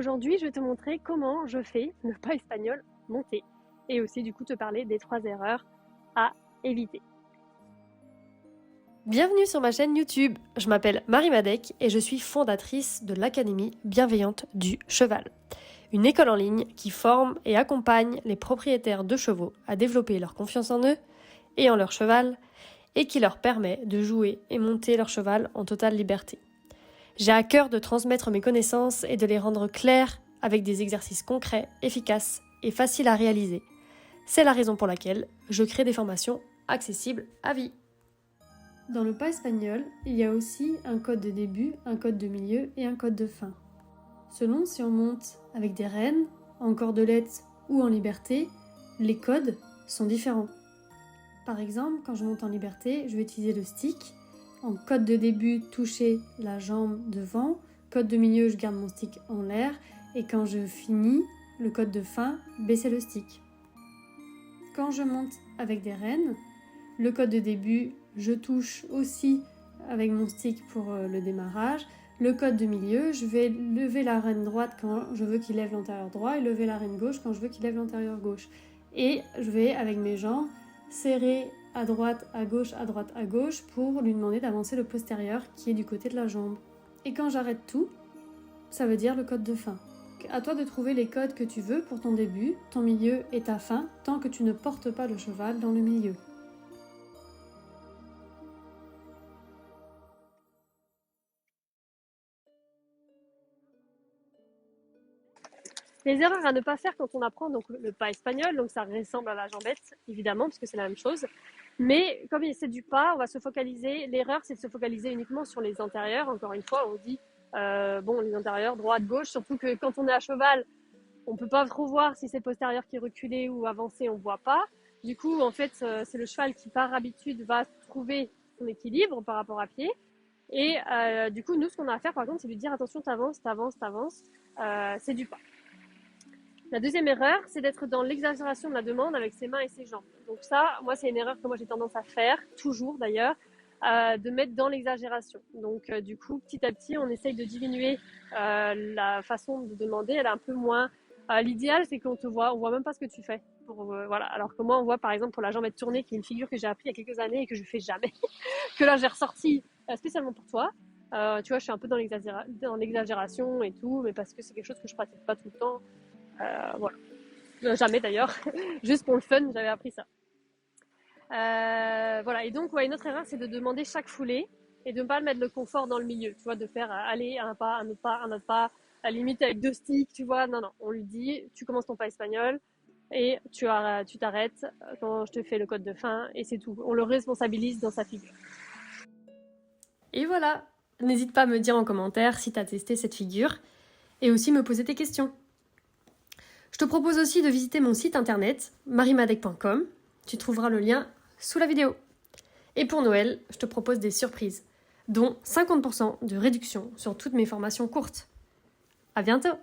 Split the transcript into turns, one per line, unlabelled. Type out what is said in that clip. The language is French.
Aujourd'hui, je vais te montrer comment je fais le pas espagnol monté et aussi du coup te parler des 3 erreurs à éviter. Bienvenue sur ma chaîne YouTube, je m'appelle Marie Madec et je suis fondatrice de l'Académie bienveillante du cheval. Une école en ligne qui forme et accompagne les propriétaires de chevaux à développer leur confiance en eux et en leur cheval et qui leur permet de jouer et monter leur cheval en totale liberté. J'ai à cœur de transmettre mes connaissances et de les rendre claires avec des exercices concrets, efficaces et faciles à réaliser. C'est la raison pour laquelle je crée des formations accessibles à vie. Dans le pas espagnol, il y a aussi un code de début, un code de milieu et un code de fin. Selon si on monte avec des rênes, en cordelette ou en liberté, les codes sont différents. Par exemple, quand je monte en liberté, je vais utiliser le stick. En code de début, toucher la jambe devant. Code de milieu, je garde mon stick en l'air. Et quand je finis, le code de fin, baisser le stick. Quand je monte avec des rênes, le code de début, je touche aussi avec mon stick pour le démarrage. Le code de milieu, je vais lever la rêne droite quand je veux qu'il lève l'antérieur droit et lever la rêne gauche quand je veux qu'il lève l'antérieur gauche. Et je vais, avec mes jambes, serrer à droite, à gauche pour lui demander d'avancer le postérieur qui est du côté de la jambe. Et quand j'arrête tout, ça veut dire le code de fin. À toi de trouver les codes que tu veux pour ton début, ton milieu et ta fin, tant que tu ne portes pas le cheval dans le milieu. Les erreurs à ne pas faire quand on apprend donc le pas espagnol, donc ça ressemble à la jambette évidemment parce que c'est la même chose. Mais comme c'est du pas, on va se focaliser. L'erreur, c'est de se focaliser uniquement sur les antérieurs. Encore une fois, on dit les antérieurs, droite, gauche. Surtout que quand on est à cheval, on peut pas trop voir si c'est postérieur qui est reculé ou avancé, on voit pas. Du coup, en fait, c'est le cheval qui par habitude va trouver son équilibre par rapport à pied. Et du coup, nous, ce qu'on a à faire, par contre, c'est lui dire attention, t'avances. C'est du pas. La deuxième erreur, c'est d'être dans l'exagération de la demande avec ses mains et ses jambes. Donc ça, moi, c'est une erreur que moi j'ai tendance à faire, toujours d'ailleurs, de mettre dans l'exagération. Donc du coup, petit à petit, on essaye de diminuer la façon de demander. Elle est un peu moins. L'idéal, c'est qu'on te voit, on voit même pas ce que tu fais. Voilà. Alors que moi, on voit par exemple pour la jambette tournée, qui est une figure que j'ai appris il y a quelques années et que je fais jamais, que là j'ai ressorti spécialement pour toi. Tu vois, je suis un peu dans l'exagération et tout, mais parce que c'est quelque chose que je pratique pas tout le temps. Voilà. Jamais d'ailleurs, juste pour le fun, j'avais appris ça. Voilà, et donc une autre erreur, c'est de demander chaque foulée et de ne pas mettre le confort dans le milieu, tu vois, de faire aller un pas, un autre pas, un autre pas, à la limite avec 2 sticks, tu vois. Non, on lui dit, tu commences ton pas espagnol et tu t'arrêtes quand je te fais le code de fin et c'est tout. On le responsabilise dans sa figure. Et voilà, n'hésite pas à me dire en commentaire si tu as testé cette figure et aussi me poser tes questions. Je te propose aussi de visiter mon site internet marimadec.com. Tu trouveras le lien sous la vidéo. Et pour Noël, je te propose des surprises, dont 50% de réduction sur toutes mes formations courtes. À bientôt!